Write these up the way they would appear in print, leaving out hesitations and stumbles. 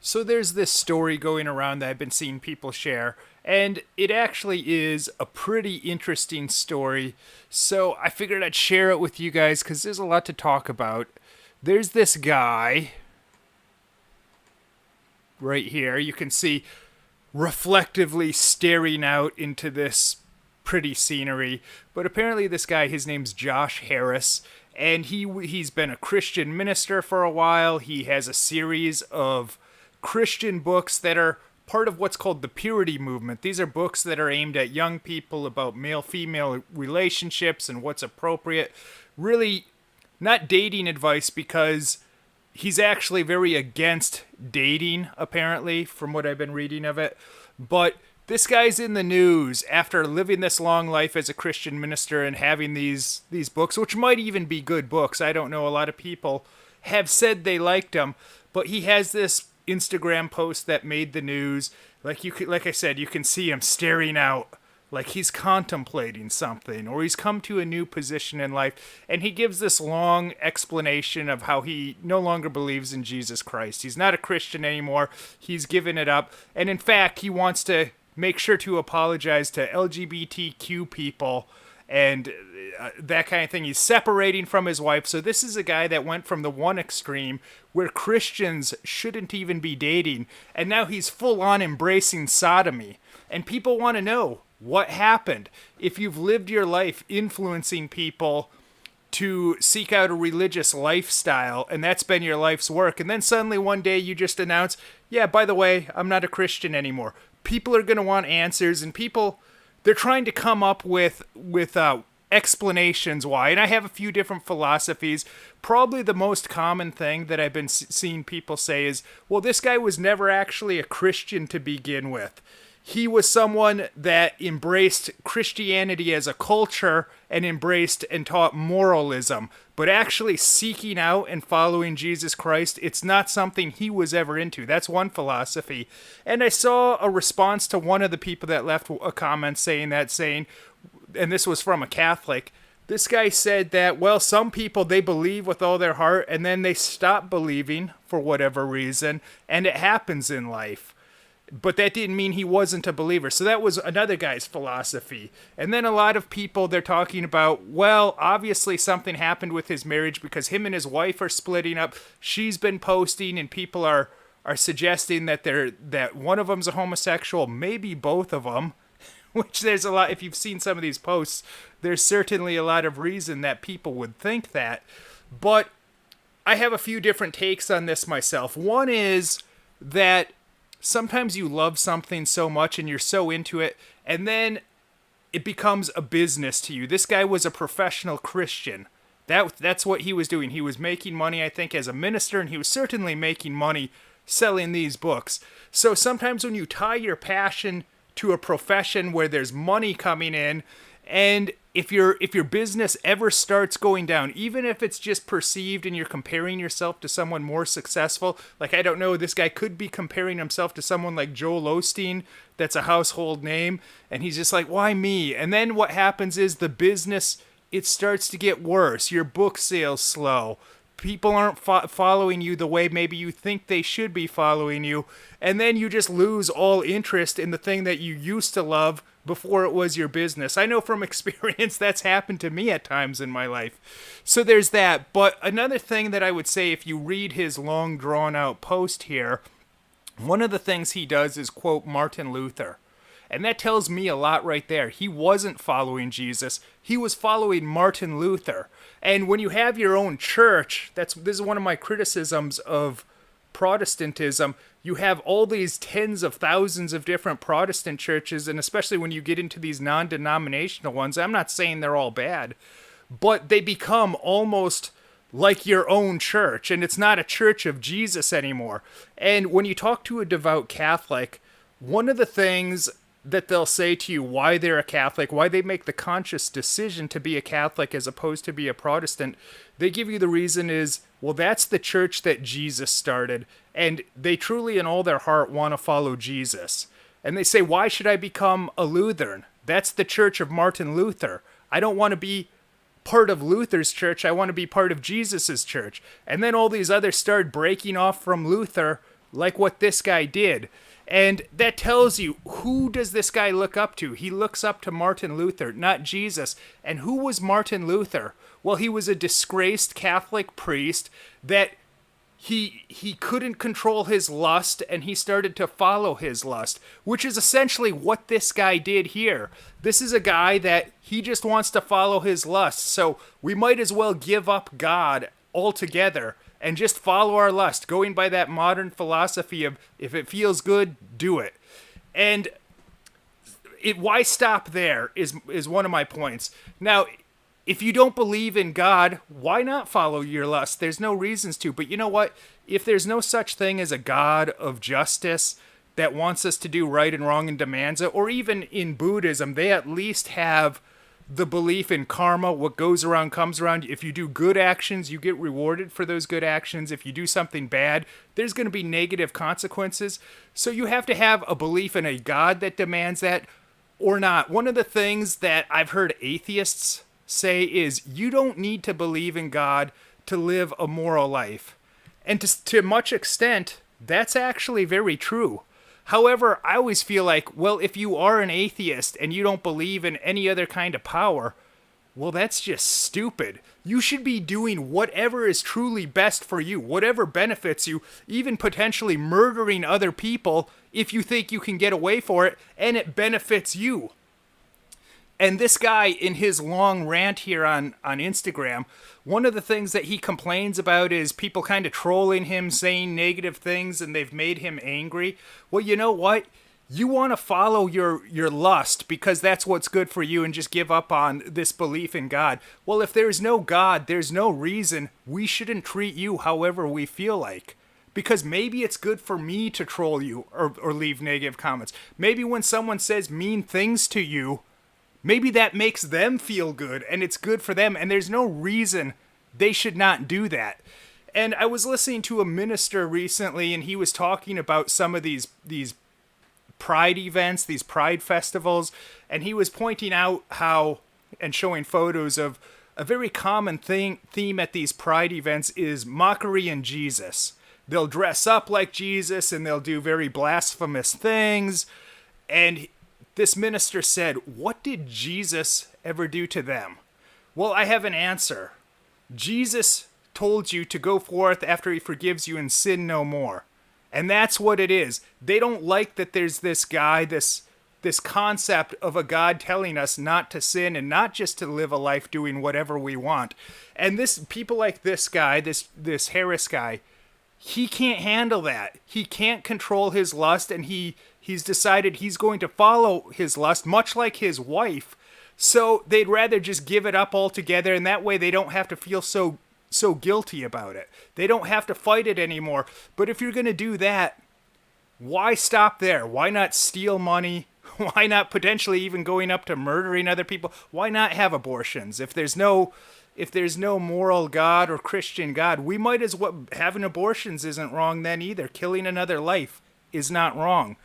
So there's this story going around that I've been seeing people share, and it actually is a pretty interesting story. So I figured I'd share it with you guys because there's a lot to talk about. There's this guy right here. You can see reflectively staring out into this pretty scenery. But apparently this guy, his name's Josh Harris, and he's been a Christian minister for a while. He has a series of Christian books that are part of what's called the purity movement. These are books that are aimed at young people about male-female relationships and what's appropriate. Really not dating advice, because he's actually very against dating, apparently, from what I've been reading of it. But this guy's in the news after living this long life as a Christian minister and having these books, which might even be good books. I don't know. A lot of people have said they liked them, but he has this Instagram post that made the news. Like I said, you can see him staring out like he's contemplating something, or he's come to a new position in life, and he gives this long explanation of how he no longer believes in Jesus Christ. He's not a Christian anymore. He's given it up, and in fact, he wants to make sure to apologize to LGBTQ people and that kind of thing. He's separating from his wife. So this is a guy that went from the one extreme where Christians shouldn't even be dating, and now he's full on embracing sodomy. And people want to know what happened. If you've lived your life influencing people to seek out a religious lifestyle, and that's been your life's work, and then suddenly one day you just announce, yeah, by the way, I'm not a Christian anymore. People are going to want answers, and they're trying to come up with explanations why. And I have a few different philosophies. Probably the most common thing that I've been seeing people say is, well, this guy was never actually a Christian to begin with. He was someone that embraced Christianity as a culture and embraced and taught moralism, but actually seeking out and following Jesus Christ, it's not something he was ever into. That's one philosophy. And I saw a response to one of the people that left a comment saying, and this was from a Catholic, this guy said that, well, some people, they believe with all their heart, and then they stop believing for whatever reason, and it happens in life. But that didn't mean he wasn't a believer. So that was another guy's philosophy. And then a lot of people, they're talking about, well, obviously something happened with his marriage because him and his wife are splitting up. She's been posting, and people are suggesting that one of them's a homosexual, maybe both of them. Which there's a lot, if you've seen some of these posts, there's certainly a lot of reason that people would think that. But I have a few different takes on this myself. One is that sometimes you love something so much and you're so into it, and then it becomes a business to you. This guy was a professional Christian. That's what he was doing. He was making money, I think, as a minister, and he was certainly making money selling these books. So sometimes when you tie your passion to a profession where there's money coming in, and if your business ever starts going down, even if it's just perceived and you're comparing yourself to someone more successful, like, I don't know, this guy could be comparing himself to someone like Joel Osteen, that's a household name, and he's just like, why me? And then what happens is the business, it starts to get worse. Your book sales slow. People aren't following you the way maybe you think they should be following you. And then you just lose all interest in the thing that you used to love before it was your business. I know from experience that's happened to me at times in my life. So there's that. But another thing that I would say, if you read his long drawn out post here, one of the things he does is quote Martin Luther. And that tells me a lot right there. He wasn't following Jesus. He was following Martin Luther. And when you have your own church, this is one of my criticisms of Protestantism. You have all these tens of thousands of different Protestant churches, and especially when you get into these non-denominational ones, I'm not saying they're all bad, but they become almost like your own church, and it's not a church of Jesus anymore. And when you talk to a devout Catholic, one of the things that they'll say to you why they're a Catholic, why they make the conscious decision to be a Catholic as opposed to be a Protestant, they give you the reason is, well, that's the church that Jesus started, and they truly in all their heart want to follow Jesus. And they say, why should I become a Lutheran? That's the church of Martin Luther. I don't want to be part of Luther's church. I want to be part of Jesus's church. And then all these others started breaking off from Luther like what this guy did. And that tells you, who does this guy look up to? He looks up to Martin Luther, not Jesus. And who was Martin Luther? Well, he was a disgraced Catholic priest that he couldn't control his lust, and he started to follow his lust, which is essentially what this guy did here. This is a guy that he just wants to follow his lust. So we might as well give up God altogether and just follow our lust, going by that modern philosophy of, if it feels good, do it. And why stop there is one of my points. Now, if you don't believe in God, why not follow your lust? There's no reasons to. But you know what? If there's no such thing as a God of justice that wants us to do right and wrong and demands it, or even in Buddhism, they at least have the belief in karma. What goes around comes around. If you do good actions, you get rewarded for those good actions. If you do something bad, there's going to be negative consequences. So you have to have a belief in a God that demands that or not. One of the things that I've heard atheists say is, you don't need to believe in God to live a moral life. And to much extent, that's actually very true. However, I always feel like, well, if you are an atheist and you don't believe in any other kind of power, well, that's just stupid. You should be doing whatever is truly best for you, whatever benefits you, even potentially murdering other people if you think you can get away for it and it benefits you. And this guy, in his long rant here on Instagram, one of the things that he complains about is people kind of trolling him, saying negative things, and they've made him angry. Well, you know what? You want to follow your lust because that's what's good for you and just give up on this belief in God. Well, if there's no God, there's no reason we shouldn't treat you however we feel like. Because maybe it's good for me to troll you or leave negative comments. Maybe when someone says mean things to you, maybe that makes them feel good and it's good for them, and there's no reason they should not do that. And I was listening to a minister recently, and he was talking about some of these pride events, these pride festivals, and he was pointing out how, and showing photos of, a very common theme at these pride events is mockery in Jesus. They'll dress up like Jesus and they'll do very blasphemous things. And this minister said, what did Jesus ever do to them? Well, I have an answer. Jesus told you to go forth after he forgives you and sin no more. And that's what it is. They don't like that there's this guy, this concept of a God telling us not to sin and not just to live a life doing whatever we want. And people like this guy, this Harris guy, he can't handle that. He can't control his lust, and he's decided he's going to follow his lust, much like his wife. So they'd rather just give it up altogether, and that way they don't have to feel so guilty about it. They don't have to fight it anymore. But if you're going to do that, why stop there? Why not steal money? Why not potentially even going up to murdering other people? Why not have abortions? If there's no moral God or Christian God, we might as well, having abortions isn't wrong then either. Killing another life is not wrong.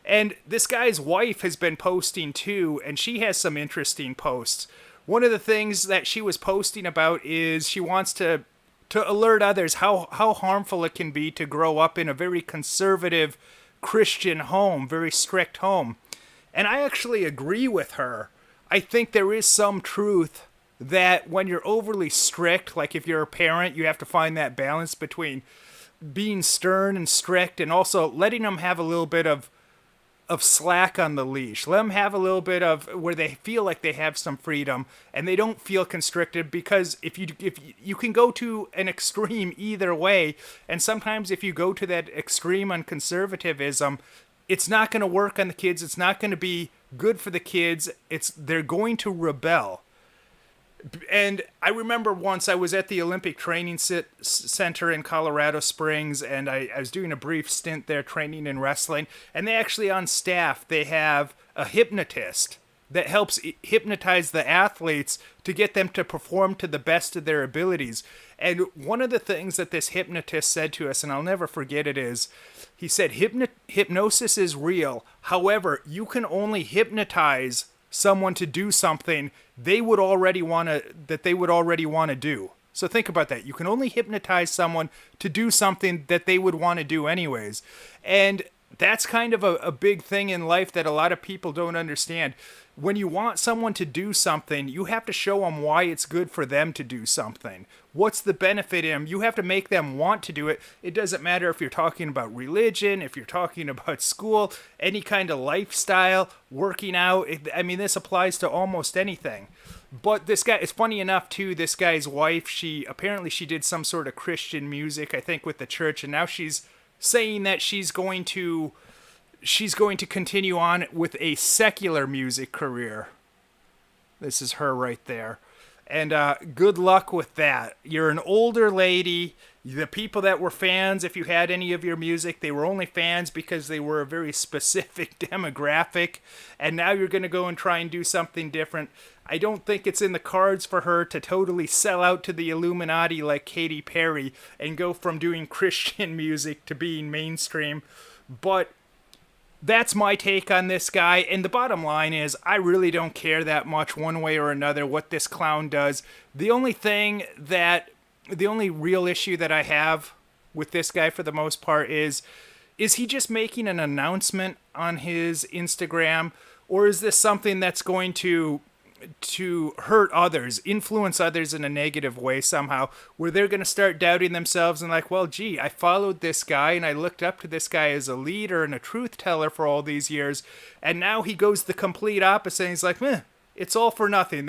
And this guy's wife has been posting too, and she has some interesting posts. One of the things that she was posting about is she wants to alert others how harmful it can be to grow up in a very conservative Christian home, very strict home. And I actually agree with her. I think there is some truth that when you're overly strict, like if you're a parent, you have to find that balance between being stern and strict and also letting them have a little bit of slack on the leash. Let them have a little bit of where they feel like they have some freedom and they don't feel constricted, because if you can go to an extreme either way, and sometimes if you go to that extreme on conservatism, it's not going to work on the kids. It's not going to be good for the kids. They're going to rebel. And I remember once I was at the Olympic Training Center in Colorado Springs, and I was doing a brief stint there training in wrestling. And they actually, on staff, they have a hypnotist that helps hypnotize the athletes to get them to perform to the best of their abilities. And one of the things that this hypnotist said to us, and I'll never forget it, is he said, hypnosis is real. However, you can only hypnotize someone to do something they would already want to do. So think about that. You can only hypnotize someone to do something that they would want to do anyways. And that's kind of a big thing in life that a lot of people don't understand. When you want someone to do something, you have to show them why it's good for them to do something. What's the benefit in them? You have to make them want to do it. It doesn't matter if you're talking about religion, if you're talking about school, any kind of lifestyle, working out. I mean, this applies to almost anything. But this guy, it's funny enough too, this guy's wife, she did some sort of Christian music, I think, with the church, and now she's saying that she's going to continue on with a secular music career. This is her right there. And good luck with that. You're an older lady. The people that were fans, if you had any of your music, they were only fans because they were a very specific demographic. And now you're going to go and try and do something different. I don't think it's in the cards for her to totally sell out to the Illuminati like Katy Perry and go from doing Christian music to being mainstream. But that's my take on this guy, and the bottom line is I really don't care that much one way or another what this clown does. The only real issue that I have with this guy for the most part is he just making an announcement on his Instagram, or is this something that's going to hurt others, influence others in a negative way somehow, where they're going to start doubting themselves and like, well, gee, I followed this guy and I looked up to this guy as a leader and a truth teller for all these years, and now he goes the complete opposite and he's like, it's all for nothing.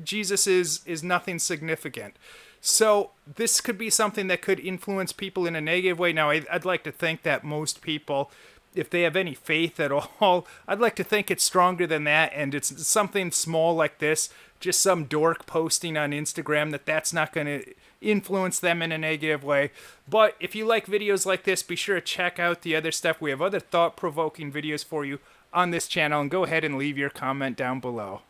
Jesus is nothing significant. So this could be something that could influence people in a negative way. Now, I'd like to think that most people, if they have any faith at all, I'd like to think it's stronger than that, and it's something small like this, just some dork posting on Instagram, that's not going to influence them in a negative way. But if you like videos like this, be sure to check out the other stuff. We have other thought-provoking videos for you on this channel, and go ahead and leave your comment down below.